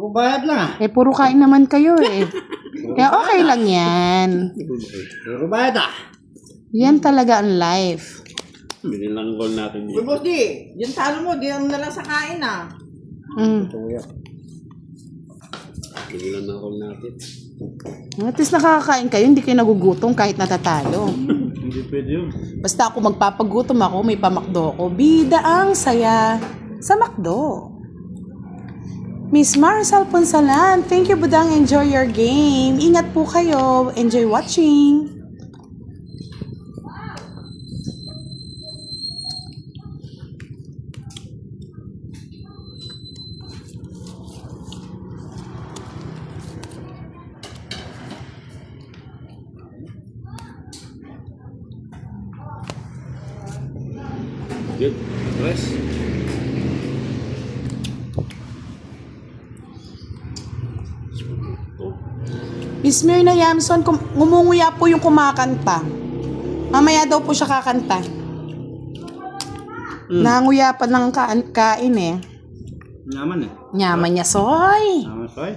Bayad lang ah. Puro kain naman kayo eh. Kaya okay lang yan. Puro bayad ah. Yan talaga ang life. Binilanggol natin Uy, yun. boss di. Yung talo mo, di ano na lang sa kain ah. Binilanggol natin. At least nakakakain kayo, hindi kayo nagugutom kahit natatalo. Hindi pwede yun. Basta ako magpapagutom ako, may pamakdo ako. Bida ang saya sa McDo. Miss Marisol Ponsalan, thank you budang, enjoy your game. Ingat po kayo, enjoy watching. Good. Rest. Miss Myrna Yamson, ngumunguya po yung kumakanta. Mamaya daw po siya kakanta. Nanguya pa ng kain eh. Naman eh. Nyaman niya, soy. Naman soy.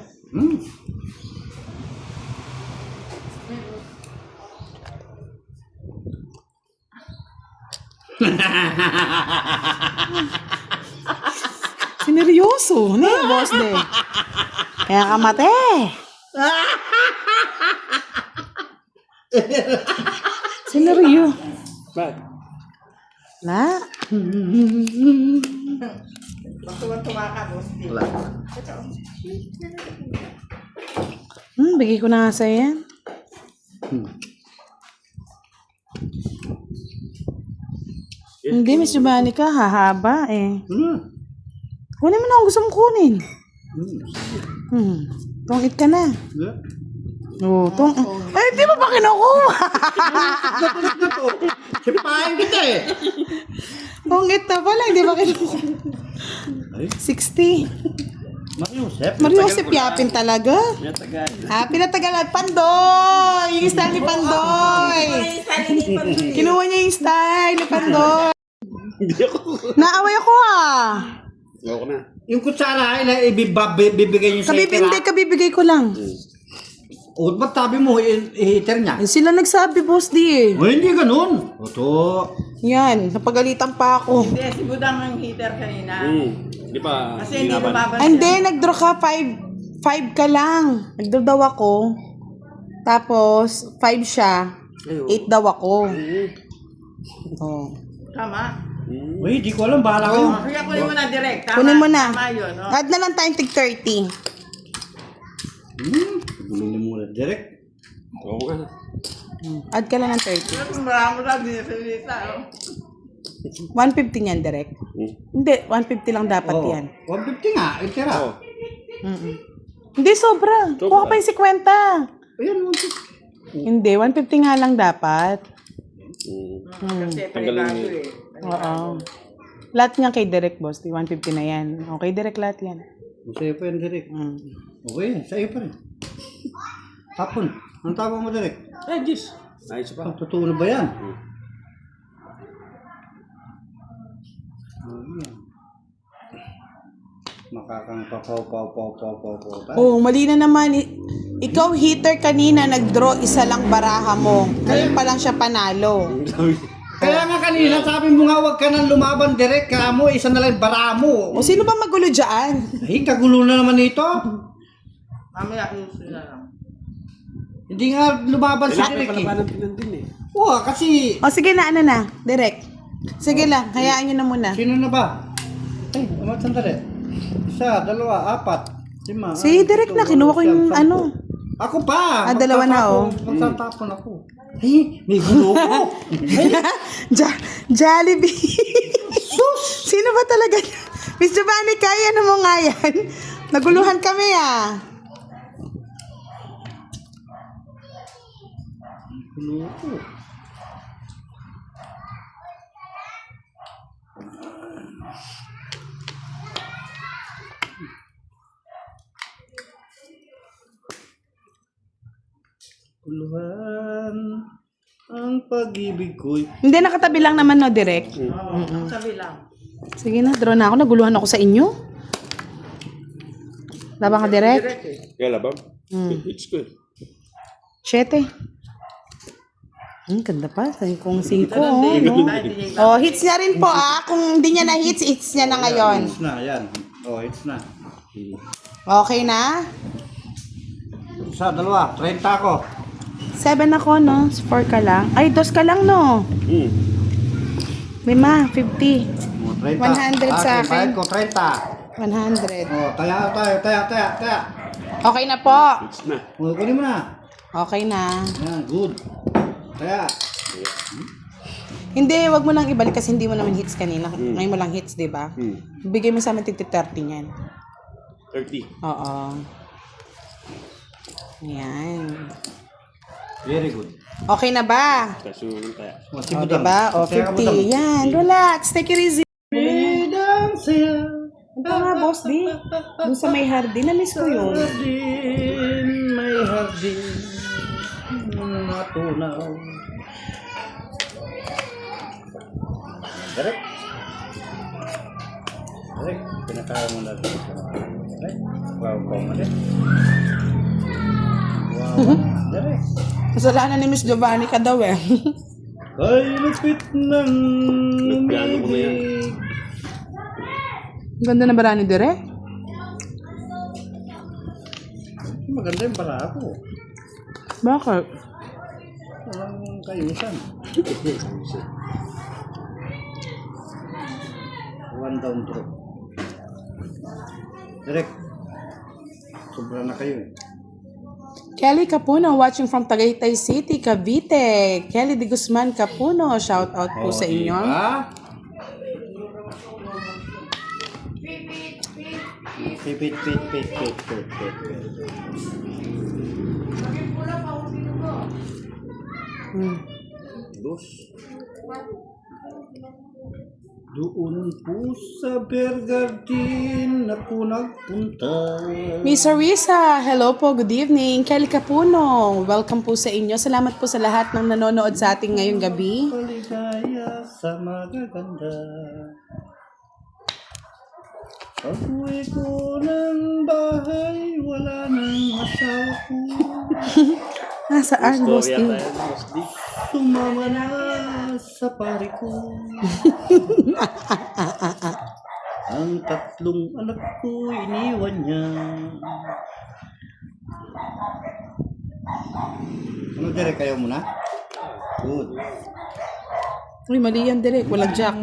Sineryoso, ne, boss de. Kaya kamate. Sineryo. Bakit? Na. Tuwa-tuwa ka, boss di. Wala. Bigay ko na nga sa'yo yan. Hindi, Miss Giovanni ka, hahaba eh. Kunin mo na kung gusto mong kunin. Tungit ka na. Oo, ay, hindi mo ba kinukuha? Sipahin kita eh. Tungit na pala, hindi ba kinukuha? 60. Mariusep. Mariusip yapin talaga. Natagal. Pinatagalan. Pandoy! Yung style ni Pandoy. Kinuha niya yung style ni Pandoy. Hindi ako. Naaway ako ah. Ako na. Yung kutsara ay ibibigay niyo sa Hindi, kabibigay ko lang. O, ba't tabi mo i-heater niya? Sila nagsabi, boss di eh. O, hindi ganun. Oto. Yan, napagalitan pa ako. Hindi, si Budang ang heater kanina. Di ba? Kasi hindi lumaban Hindi, nag-draw ka 5 ka lang. Nag-draw daw ako. Tapos, 5 siya. 8 daw ako. Oh. Tama. Uy, di ko alam. Bahala kayo. Kaya kunin mo na direct. Tama, Kunin mo na. Tama yun. No? Add na lang tayong tig 30. Gulong mo na direct. Oo nga na. Add ka lang ng 30. Marami na din sa lisa. 150 niyan, direct. Hindi, 150 lang dapat Oo. yan. 150 nga. Itira. Oo. Hindi, sobra. Kuha ka pa yung 50. Ayan, 150. Hindi, 150 nga lang dapat. Kasi Tanggalin pagkado mo. eh. Oo. Lahat niyan kay direct, boss. 150 na yan. Okay, direct lahat yan. Sa'yo pa yan direct. Okay, sa'yo pa rin. Tapon. Ang tapon mo direct? Regis. Ayos pa. Totoo na ba yan? Makakang papaw. Oh, mali na naman. Ikaw, hitter kanina, nag-draw, isa lang baraha mo. Ngayon pa lang siya panalo. Kaya nga kanina, sabi mo nga huwag ka nang lumaban direct ka mo, isa na lang bara mo. O, sino ba magulo dyan? Ay, kagulo na naman ito. Mamaya uso na lang. Hindi nga lumaban si direct eh. Palabanan din eh. Oo, kasi... O, sige na, ano na, direct. Sige lang, hayaan nyo na muna. Sino na ba? Ay, amat sandali. Isa, dalawa, apat, lima. Si direct na, kinuha ko yung ano. Ako pa! Dalawa na, oh. Magtatapon ako. Ay, may gulo ko. Jollibee. Sino ba talaga? Miss Giovanni, kaya na mo nga yan. Naguluhan kami ah. Gulo ko. Guluhan ang pag-ibig ko'y... Hindi, nakatabi lang naman no, direct. Sabi lang. Sige na, draw na ako. Naguluhan ako sa inyo. Labang ka direct? Direct eh. Kaya labang? Hits ko eh. 7. Ganda pa. Sabi kong 5. Hindi Oh, hits niya rin po Kung hindi niya na hits, hits niya na ngayon. Hits na, yan. Oh, hits na. Okay na? Isa, dalawa. 30 ako. 7 ako, no? 4 ka lang. Ay, 2 ka lang, no? Hmm. 5, 50. Oh, 30. 100 sa akin. Bayad ko, 30. 100. Oh, taya. Okay na po. Hits na. Oh, kunin mo na. Okay na. Yan, good. Taya. Hindi, wag mo nang ibalik kasi hindi mo naman hits kanina. Ngayon mo lang hits, di ba? Hmm. Bigay mo sa amin 30 niyan. 30. Oo. Ayan. Very good. Okay na ba? Kasunod tayo. Oh, si O, Budang. diba? O, Taya ka, 50. Budang. Yan, relax. Take it easy. Bidang siya. Ano nga, boss, di? Doon sa may hardin, na-miss ko yun. Hardin, may hardin. Matunaw. Direk. Direk, pinakaya mo na dito. Direk, wow, ulit. Wow, direk. Kasalanan ni Miss Giovanni ka daw eh. Ay, lupit ng Nagpiano ko na yan. umibig. Ganda na ba ni Dire? Maganda yung para ako. Bakit? Walang kayusan. One down throw. Direk. Sobra na kayo eh. Kelly Capuno watching from Tagaytay City, Cavite. Kelly de Guzman Capuno, shout out po sa inyo. Diba? Pit. Dos. Doon po sa Bergardin ako nagpunta. Miss Arisa, hello po, good evening. Kelly Capuno, welcome po sa inyo. Salamat po sa lahat ng nanonood sa ating ngayong gabi. Paligaya sa magaganda. Pag-uwi ko ng bahay, wala nang asawa ko. Nasaan, boss Storya D? tayo, Boss D. Sumama na sa pari ko. Ang tatlong anak ko iniwan niya. Ano, Derek, kayo muna? Good. Uy, mali yan, direct. Walang jack.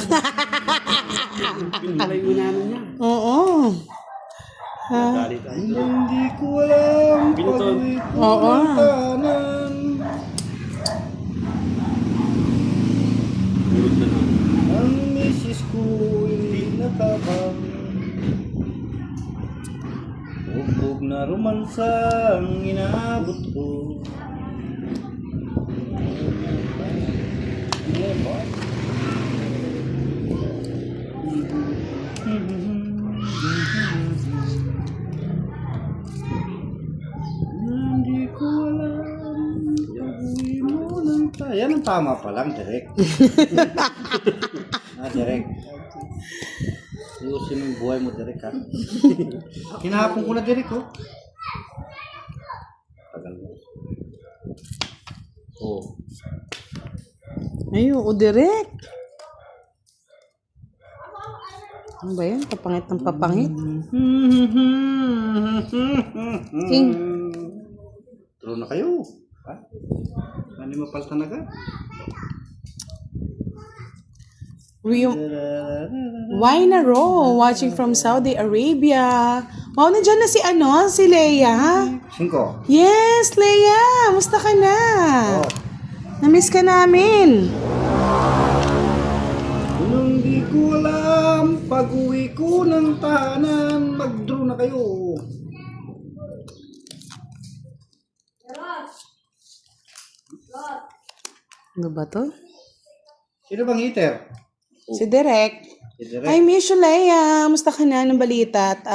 Pinalay mo namin niya. Oo. Dali tayo. Hindi ko alam Pinuton. pag-uwi ko Oo. ng tahanan. Pulot na naman. Ang misis ko hindi nakabang. Huwag na romansa ang inaabot ko. Hindi ko alam. Pag-uwi mo ng tayo. Yan ang tama pa lang, Direk. Direk. Ayusin mo yung buhay mo, Direk, ha? Hinahapon ko na, Direk, oh. Tagal mo. Oh. Ay, oo, direct. Ano ba yan? Papangit ng papangit. King. Turo na kayo. Ha? Ano mo palta na ka? Wine Row, watching from Saudi Arabia. Wow, nandiyan na si Leia. 5. Yes, Leia. Musta ka na? Oh. Namiss ka namin. Kung di ko alam, pag-uwi ko ng tahanan, mag-draw na kayo. Ano ba to? Sino bang hitter? Si Derek. Si Direk. I miss you, Leia. Musta ka na? Anong balita? At,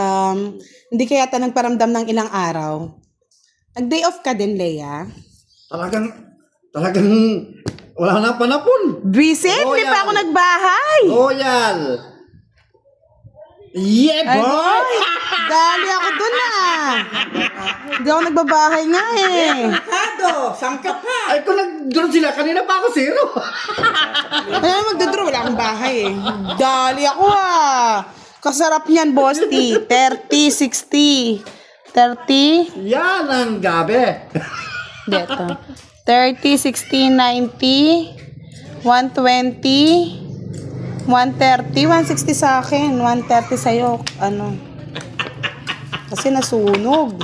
hindi ka yata nagparamdam ng ilang araw. Nag-day off ka din, Leia. Talagang wala na panapon. Visit? Hindi pa ako nagbahay. Royal. Yeah, Ay, boy! boy! Dali ako dun ah. Hindi ako nagbabahay nga eh. Kado, sangka pa. Ay, kung nag-draw sila, kanina pa ako 0. Ay, magdodraw. Wala akong bahay eh. Dali ako ah. Kasarap niyan, Boss T. 30, 60. 30. Yan ang gabi. Dito. 30, 60, 90. 120. 130. 160 sa akin. 130 sa'yo. Ano? Kasi nasunog.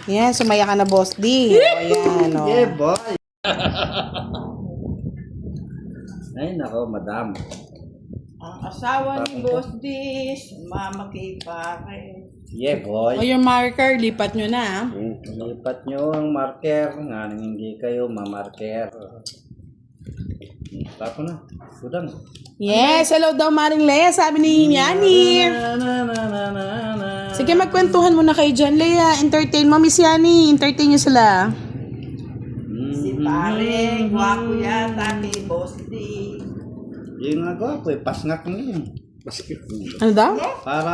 Yan, sumaya ka na, Boss D. O, yan, o. Yeah, boy. Ay, nako, madam. Ang asawa ni Boss Dis, mama kay pare. Yeah, O, boy. yung marker, lipat nyo na. Lipat nyo ang marker nga nang hindi kayo mamarker. Tapo na. Udang. Yes, hello daw, Maring Lea. Sabi ni Yani. Sige, magkwentuhan muna kayo dyan, Lea. Entertain mo, Miss Yani. Entertain nyo sila. Si pare, gwapo yata kay Boss Dis. Yung nga ko, pasngak mo yun. Ano daw?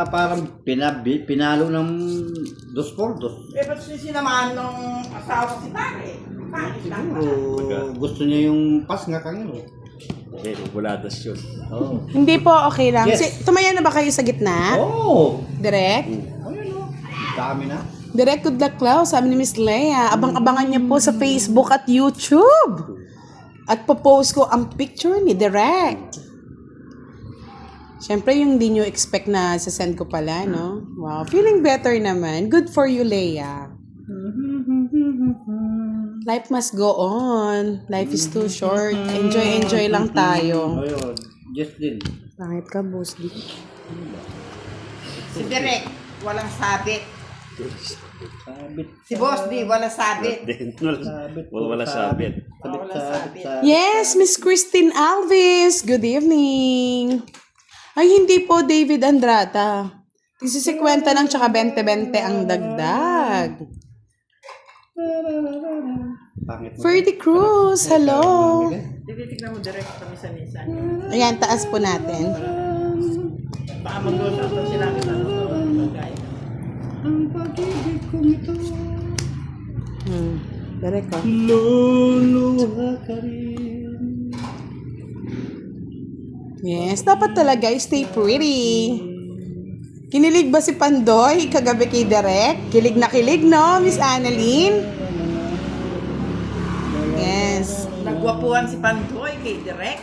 Parang pinalo ng 2-2. Eh, ba't sinamahan nung asawa si pare? Pangit lang ba? Siguro gusto niya yung pasngak ang yun. Eh, buladas yun. Oo. Hindi po, okay lang. Yes. Tumaya na ba kayo sa gitna? Oh! Direct? Ayun o. Dami na. Direct good luck, Clau. Sabi ni Miss Lea. Abang-abangan niya po sa Facebook at YouTube. At popost ko ang picture ni Direct. Siyempre, yung di nyo expect na sasend ko pala, no? Wow, feeling better naman. Good for you, Leia. Life must go on. Life is too short. Enjoy lang tayo. Ayun. Just din. Bakit ka, Boss D? Si Direk, walang sabit. Sabit. Si Boss D, walang sabit. Wala sabit. Walang sabit. Yes, Miss Christine Alves. Good evening. Ay, hindi po David Andrata. 50 lang tsaka 20-20 ang dagdag. Pangit mo. Ferdy Cruz, hello. Tititignan mo direct kami sa minsan. Ayan, taas po natin. Baka mag-usap sila kita ng pagkain. Ang pag-ibig kong ito. Direct ko. Luluha ka rin. Yes, dapat talaga stay pretty. Kinilig ba si Pandoy kagabi kay Direk? Kilig na kilig, no, Miss Annalyn? Yes. Nagwapuan si Pandoy kay Direk.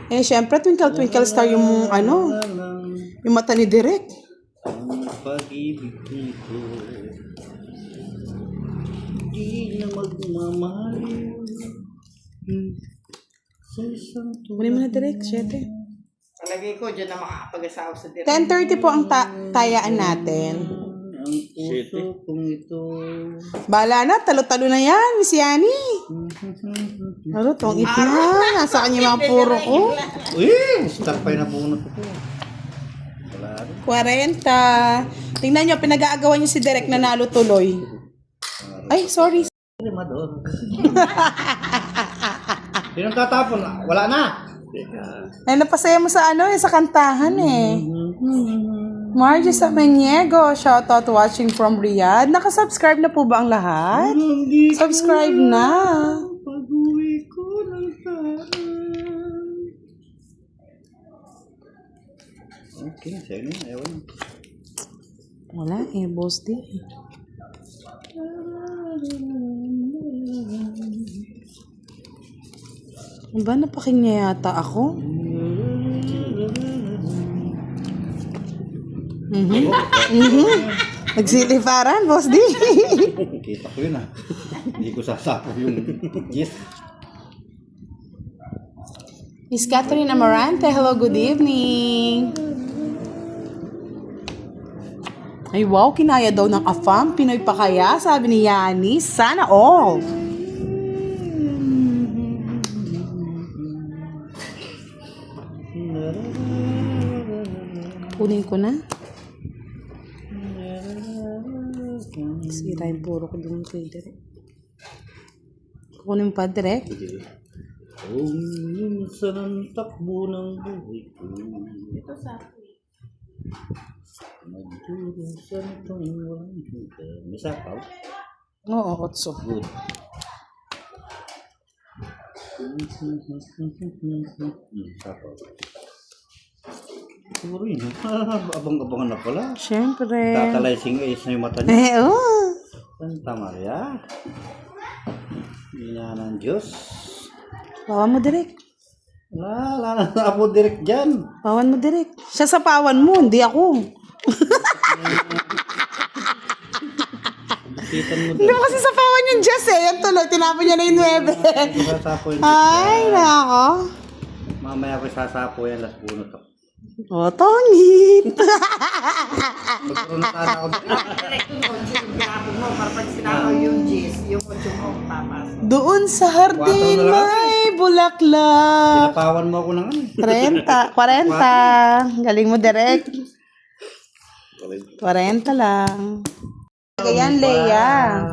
Eh, syempre, twinkle twinkle star yung, yung mata ni Direk. Ang pag-ibig kong ito. Di na magmamahal. Sa isang Kunin mo na, Direk, 7. Palagay ko, dyan na makakapag-asawa sa Direk. 10:30 po ang tayaan natin. ang puso kong ito. Bala na, talo-talo na yan, Miss Yani. Ano, tong it na. Nasa kanya yung mga puro ko. Uy! Start pa yung nabunot ko po. Wala rin. 40. Tingnan nyo, pinag-aagawan nyo si Direk nanalo tuloy. Ay, sorry. Madon. Sinong tatapon? Wala na. Ay, napasaya mo sa sa kantahan eh. Margie Samaniego, shoutout watching from Riyadh. Nakasubscribe na po ba ang lahat? Subscribe na. Pag-uwi ko ng tahan. Okay, sa'yo na. Ewan. Wala eh, boss di. Ba, napakingya yata ako? Nagsiliparan, boss di. Kita ko yun ah. Hindi ko sasapo yung yes. Miss Catherine Amarante, hello, good evening. Ay wow, kinaya daw ng AFAM. Pinoy pa kaya? Sabi ni Yani. Sana all. Kunin ko na. Sira yung puro ko dun kay Direk. Kunin pa, Direk. Kung minsan ang takbo ng buhay ko. Ito sa Magdurusan itong walang hintay. May sapaw? Oo, otso. Good. Sapaw. Siguro yun. Abang-abangan na pala. Siyempre. Tatalaysing ace na yung mata niya. Santa Maria. Ina ng Diyos. Pawan mo direct. Wala na ako direct dyan. Pawan mo direct. Siya sa pawan mo, hindi ako. Kitan mo Hindi mo kasi sa pawan yung Jess eh. Yan tuloy, tinapon niya na yung 9. Sasapo yun. Ay, nako. Mamaya ko sasapo yan. Las bunot ako. O, tongit. Magkaroon na sana ako. Direct mo, ginapon mo para pag sinakaw yung G's, yung 8 mo tapas. Doon sa hardin Kwatro na lang may bulaklak. Pinapawan mo ako ng ano. 40. Galing mo direct. 40 lang. Ganyan, Leia.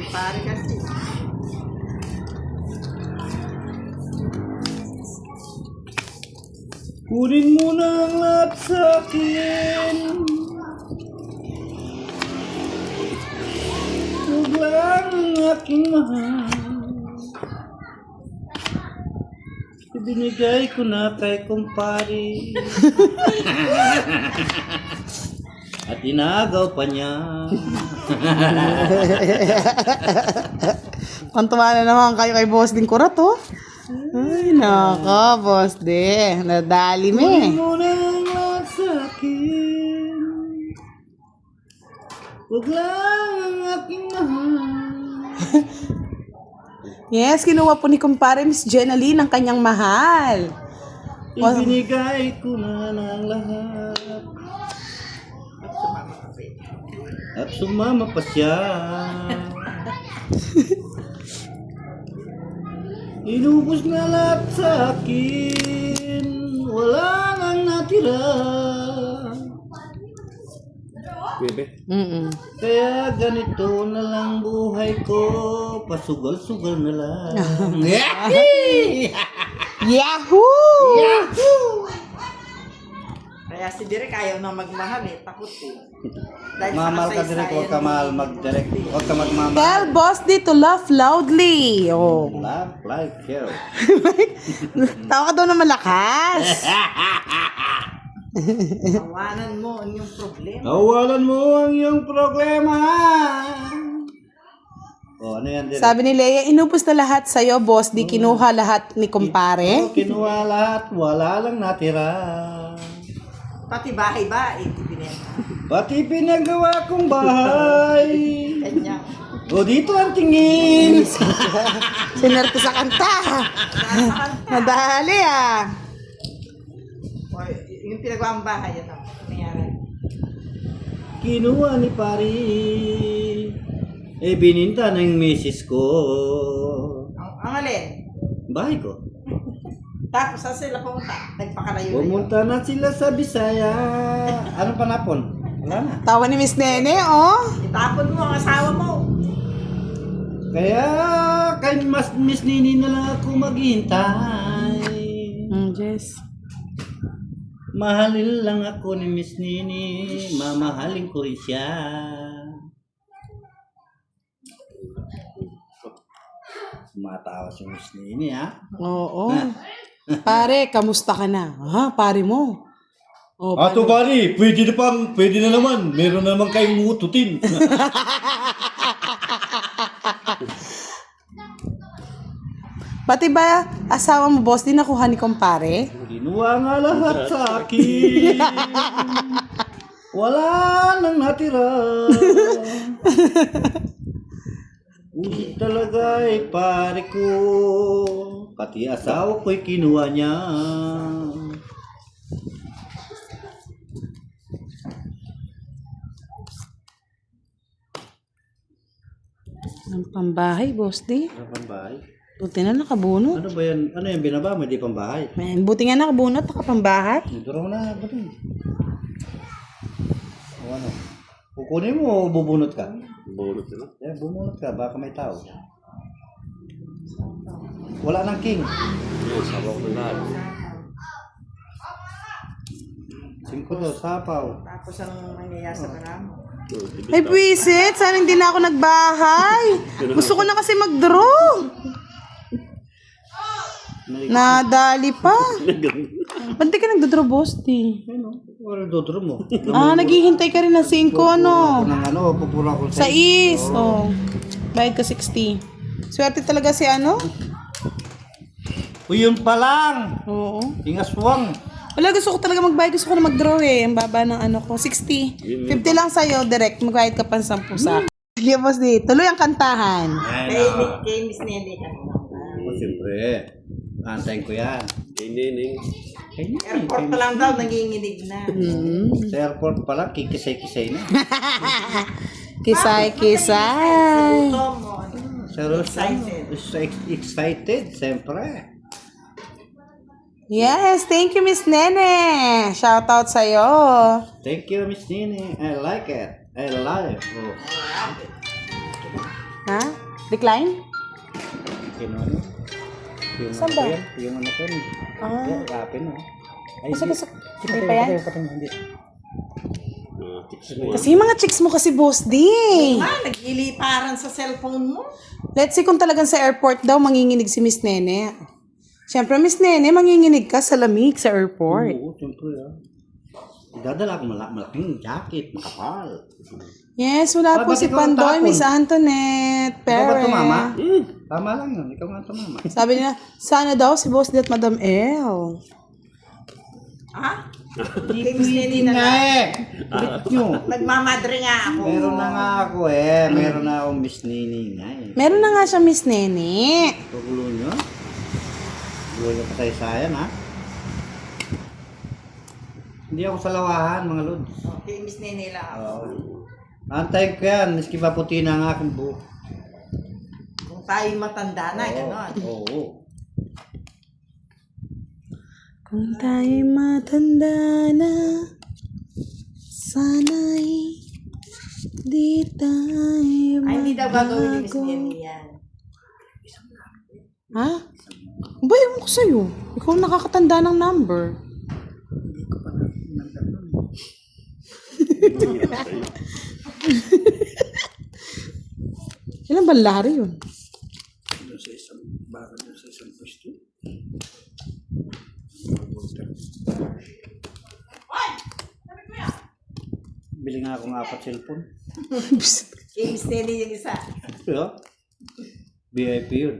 Pare kasi. Kunin mo na ang lahat sa akin. Huwag lang ang aking mahal. Ibinigay ko na kay kumpare. At inagaw pa niya. Kantuwa na naman kayo kay Boss Ding Kurat, oh. Ay, nako, Boss Ding. Nadali mo eh. Kunin mo na ang lahat sa akin. Huwag lang ang aking mahal. Yes, kinuha po ni kumpare Miss Jenaline ang kanyang mahal. Ibinigay ko na ng lahat. At sumama pa siya. Inubos na lahat sa akin. Wala nang natira. Bebe. Kaya ganito na lang buhay ko. Pasugal-sugal na lang. Yahoo! Kaya si Direk ayaw na magmahal eh, takot eh. Dahil Mamal ka direct, huwag ka mahal mag-direct. Huwag ka magmamahal. Tell Boss D to laugh loudly. Oh. Laugh like hell. Tawa ka daw na malakas. Tawanan mo ang iyong problema. Tawalan mo ang iyong problema. O, ano yan direct? Sabi ni Leia, inubos na lahat sa'yo, Boss D. Kinuha lahat ni kumpare. O, kinuha lahat, wala lang natira. Pati bahay ba, eh, pinenta. Pati pinagawa kong bahay. Kanya. O, dito ang tingin. Sinerte sa kanta. Nadali ah. O, yung pinagawa ang bahay, ano, nangyari. Kinuha ni pari. Bininta ng misis ko. Ang alin? Bahay ko. Tapos saan sila pumunta? Nagpakalayo. Pumunta na sila sa Bisaya. Anong panapon? Wala na. Tawa ni Miss Nene, oh. Itapon mo ang asawa mo. Kaya kay Miss Nini na lang ako maghihintay. Yes. Mahalin lang ako ni Miss Nini. Mamahalin ko rin siya. Matawa si Miss Nini, ha? Oo. Pare, kamusta ka na? Ha, pare mo. Oh, Ato bali, pwede na naman. Meron na naman kayong mututin. Pati ba asawa mo, Boss, di nakuha ni kumpare? Kinuha nga lahat sa akin. Wala nang natira. Ulit talaga pare ko. Pati asawa ko'y kinuha niya. Ang pambahay, Boss, di. Ano pambahay? Buti na nakabunot. Ano ba yan? Ano yung binaba mo? Hindi pambahay. Man, buti nga nakabunot, nakapambahay. Dito raw na. Ba't yun? O ano? Kukunin mo o bubunot ka? Bulot na. Bubunot ka. Baka may tao. Wala nang king. Yes, hawak na lahat. 5 daw, sapaw. Tapos ang nangyayari sa karamo. Ay, pwisit. Sana hindi na ako nagbahay. Gusto ko na kasi mag-draw. Nadali pa. Ba't di ka nagdodraw, boss, di? Ano? Wala dodro mo. Ah, naghihintay ka rin ng 5, ano? Nang ano, pupura ko Sa is. Oh. Bayad ka 60. Swerte talaga si ano? Uy, yun pa lang. Oo. Ingaswang. Wala, gusto ko talaga magbayad. Gusto ko na mag-draw eh. Ang baba ng ano ko. 60. 50 lang sa'yo, direct. Magbayad ka pa ng 10 sa akin. Sige, boss, di. Tuloy ang kantahan. Kay Miss Nene ka. Siyempre. Antayin ko yan. Kay Neneng. Airport pa lang daw, nanginginig na. Sa airport pa lang, kikisay-kisay na. Kisay. Gutom mo. Excited, siyempre. Yes, thank you, Miss Nene. Shoutout sa'yo. Thank you, Miss Nini. I like it. I love it. Oh. Ha? Decline? Kinuha. Yung Saan ano ba? ko yan? Yung ano ko yan. Ah. Yeah, rapin oh. Ay, Gusto. Hindi pa yan? Hindi. Chicks mo. Kasi yung mga chicks mo kasi, boss, di. Nagliliparan sa cellphone mo. Let's see kung talagang sa airport daw manginginig si Miss Nene. Siyempre, Miss Nene, manginginig ka sa lamig sa airport. Oo, siyempre ah. Idadala ko malaking jacket, makapal. Yes, wala po Ba't si ikaw ang Pandoy, tapon? Miss Antoinette, Ikaw ba Pere. tumama? Tama lang yun. Ikaw nga tumama. Sabi nila, sana daw si Boss Dit Madam L. Ha? Kay Miss Nene na Nga nga. eh. Kulit nyo. Nagmamadre nga ako. Meron na nga ako eh. Meron na akong Miss Nini nga eh. Meron na nga siya, Miss Nene. Pagulo nyo. Gulo nyo kasaysayan ha. Hindi ako sa lawahan mga lods. Kay Miss Nene lang ako. Antayin ko yan. Miski maputi na ang aking buhok. Kung tayo matanda na, gano'n. Oo. Kung tayo'y matanda na, sana'y di tayo Ay, hindi daw gagawin ni Miss magbago. Nene yan. Ha? Ba, ewan ko sa'yo. Ikaw ang nakakatanda ng number. Ilan ba lari yun? Doon sa isang bago, doon sa isang pwesto. Bili nga akong 4 cellphone. Kay Miss Nene yung isa. Yeah. VIP yun.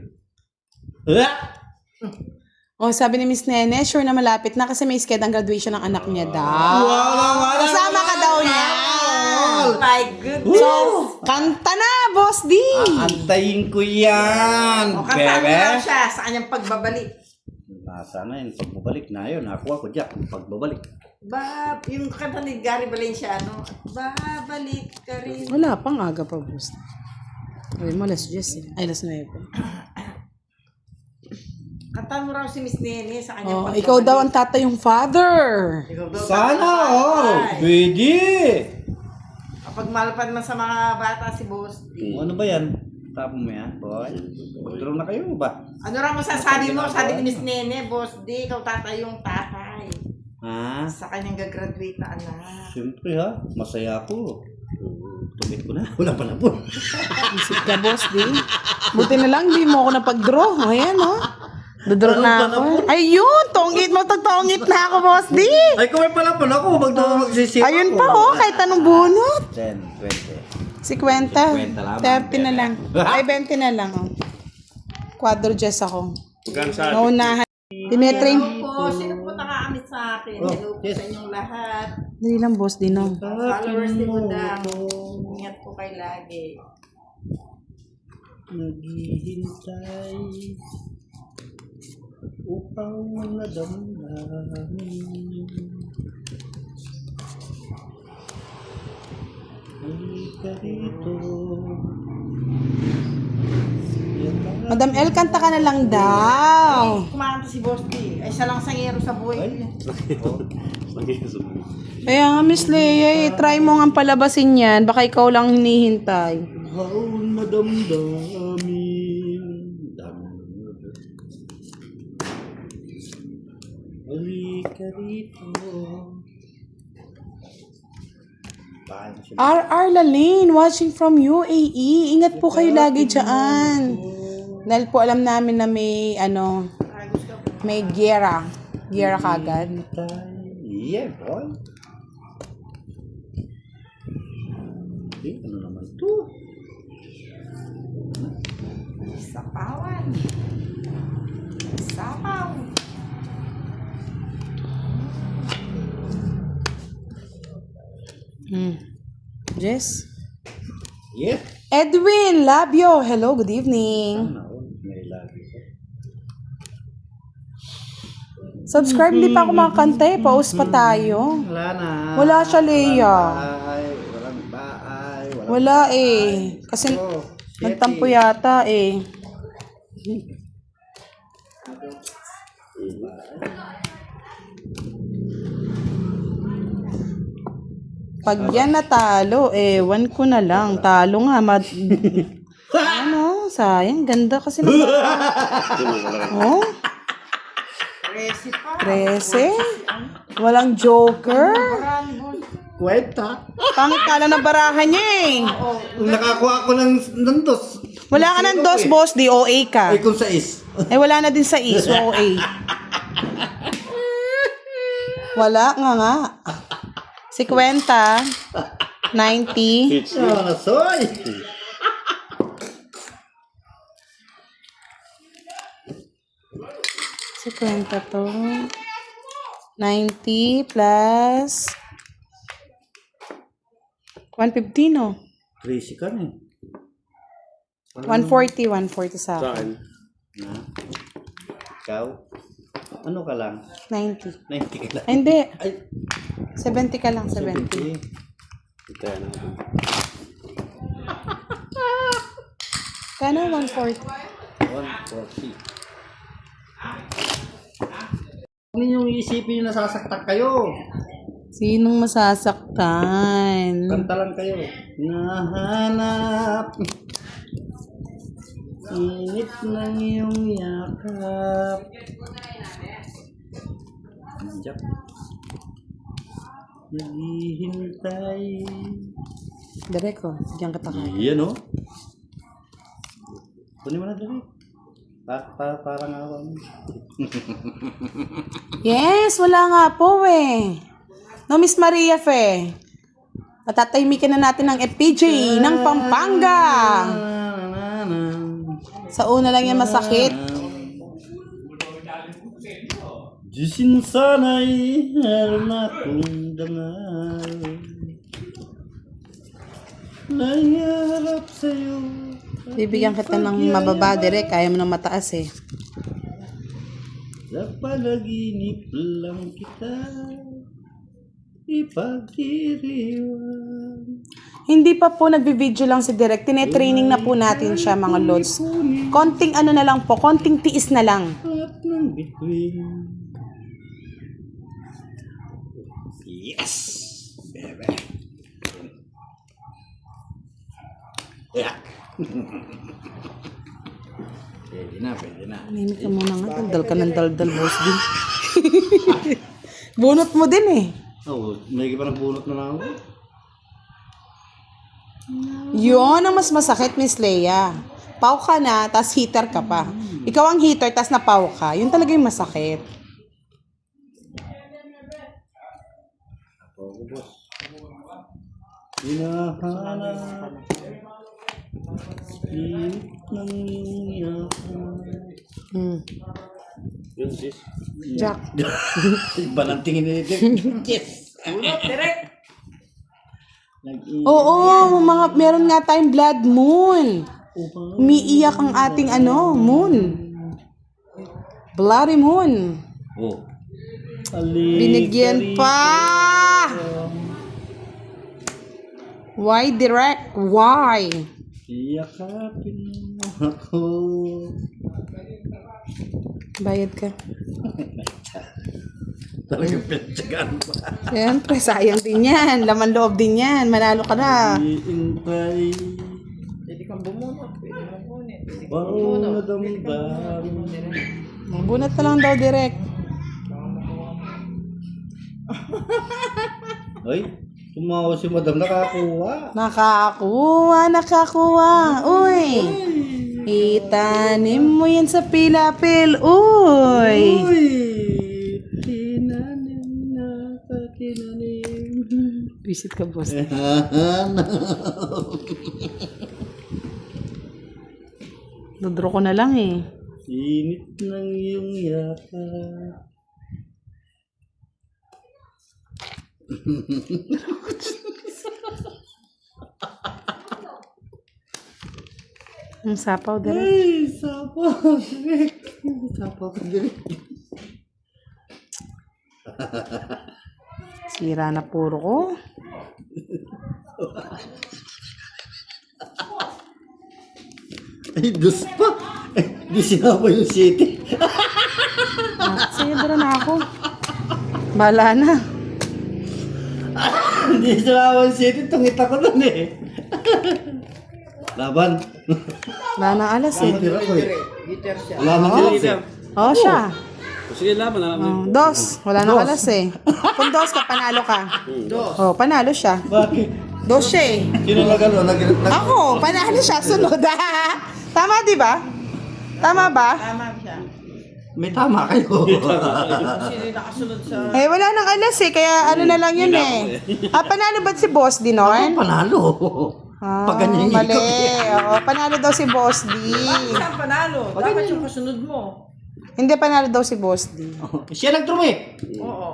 Oh, sabi ni Miss Nene, sure na malapit na kasi may schedule ang graduation ng anak niya daw. Kasama ka daw niya. Oh my goodness. So, kanta na, Boss D. Antayin ko yan, O, kasama bebe. lang siya sa kanyang pagbabalik. Nasa na yun, pagbabalik na yun. Ako, Jack, pagbabalik. Yung kanta ni Gary Valenciano, babalik ka rin. Wala pang aga pa, Boss. Sabi mo, alas 10 eh. Ay, alas 9. Kanta mo raw si Miss Nene sa kanyang Oh, pagbabalik. ikaw daw ang tatayong father. Ikaw daw Sana all. Ay. Pwede. Kapag malapad man sa mga bata si Boss D. Ano ba yan? Tapon mo yan, boy? Magdaro na kayo ba? Ano raw masasabi mo? Sabi ni Miss Nene, Boss D, ikaw tatayong tatay. Ha? Sa kanyang gagraduate na anak. Siyempre ha, masaya ako. Tumit ko na, wala pa na po. Isip ka, Boss D. Buti na lang, di mo ako napag-draw. Ayan, oh. Dodraw na ako. Ayun, tongit mo, tongit na ako, Boss D. Ay, kumay pala po na ako, magsisip Ayun pa, oh, kahit anong bunot. 10, 20. 50. 50 lang. 30 na lang. Ay, 20 na lang, oh. Quadro Jess ako. Magkano sa atin? Naunahan. Tinetrain. Hello po, sino po nakakamit sa akin? Oh, Hello po yes. sa inyong lahat. Dali lang, Boss D, no? Followers ni Budang. Ingat po kayo lagi. Naghihintay upang nadamdamin. Halika rito. Madam L, kanta ka na lang daw. Kumakanta si Boss D. Ay, siya lang sangero sa buhay. Kaya nga, Miss Leia, try mo nga palabasin yan. Baka ikaw lang hinihintay. How nadamdamin. Halika rito. bahay na sila. RR Lalane, watching from UAE. Ingat po kayo lagi dyan. Dahil po alam namin na may, may gera. Gera kagad. Yeah, boy. Eh, ano naman to? Sapawan. Sapaw. Jess? Yeah. Edwin Labio, hello, good evening. Ano, may lagi ko. Subscribe, hindi pa ako makakanta eh. Pause pa tayo. Wala na. Wala siya, Leia. Walang bahay. Wala eh. Kasi nagtampo yata eh. Pag yan natalo, ewan ko na lang. Talo nga. Sayang. Ganda kasi ng Oh? 13? Walang joker? Kwenta. Pangit kala ng barahan niya eh. Nakakuha ko ng dos. Wala ka ng dos, boss. Di OA ka. Kung sa is. Wala na din sa is. OA. Wala nga. 50, 90. Soy. Si 50 to. 90 plus 150, no? Crazy ka na eh. 140 sa Sa akin. akin. Na. Ikaw? Ano ka lang? 90. 90 ka lang. Ay, hindi. Ay, 70 ka lang, 70. 70. Hintayin natin. Kano 140? 140. Ano yung isipin yung nasasaktan kayo? Sinong masasaktan? Kanta lang kayo. Nahanap init ng iyong yakap. Jack. Naghihintay. Direko, diyan kita kaya. Iyan o. Kunin mo na dali. Parang awan. Yes, wala nga po eh. No, Miss Maria Fe. Patatahimikin na natin ng FPJ ng Pampanga. Sa una lang yan masakit. Disin sana'y meron akong dangal. Nangyarap sa'yo. Bibigyan kita ng mababa, direk. Kaya mo ng mataas eh. Sa panaginip lang kita ipagdiriwan. Hindi pa po nagbi-video lang si Direk. Tinetraining na po natin siya, mga lods. Konting ano na lang po, konting tiis na lang. At ng bituin. Yes! Bebe. Yeah. Pwede na. Nanimik ka muna nga. Daldal ka ng daldal, boss din. Bunot mo din eh. Oo, may iba nagbunot na lang ako. Yun ang mas masakit, Miss Leia. Pau ka na, tas heater ka pa. Ikaw ang heater, tas napaw ka. Yun talaga yung masakit. Ako, boss. Hinahanap init ng iyong yakap. Yun, sis. Jack. Iba ng tingin ni Yes! Direk. Oo, meron nga tayong blood moon. Umiiyak ang ating moon. Bloody moon. Oh. Binigyan pa! Why, Direk? Why? Yakapin mo ako. Bayad ka. Talagang pinagtsagaan pa. Siyempre, sayang din yan. Laman loob din yan. Manalo ka na. Iintay. Pwede kang bumunot. Pwede kang bunit. Bang nadamdam. Magbunot na lang daw, Direk. Hoy, Tumawa si madam, nakakuha. Nakakuha. Uy! Itanim mo yan sa pilapil. Uy! Tinanim na tinanim. Visit ka, boss. Dodro ko na lang eh. Init ng iyong yaka. Ang sapaw, direct. Ay, sapaw. Direk. Sapaw ka direk. Sira na puro ko. Ay, dus pa. Ay, di sinama yung city. Sige, dira na ako. Bala na. Hindi sinama yung city. Tungita ko nun eh. Laban. Wala na alas eh. Tira ko eh. Gitter siya. Wala nang alas eh. Oo siya. Sige, laban na namin. Dos. Wala na alas eh. Kung dos ka, panalo ka. Oh, panalo siya. Bakit? Dos siya eh. Sino nagano? Ako, panalo siya. Sunod. Tama, di ba? Tama ba? Tama siya. May tama kayo. Sino yung nakasunod sa... Eh, wala nang alas eh. Kaya ano na lang yun eh. Panalo ba si Boss D noon? Panalo. Pag ganyan yung Mali. Oo, panalo daw si Boss D. Bakit saan panalo? Dapat yung kasunod mo. Hindi, panalo daw si Boss D. Siya nagtrumi. Oo.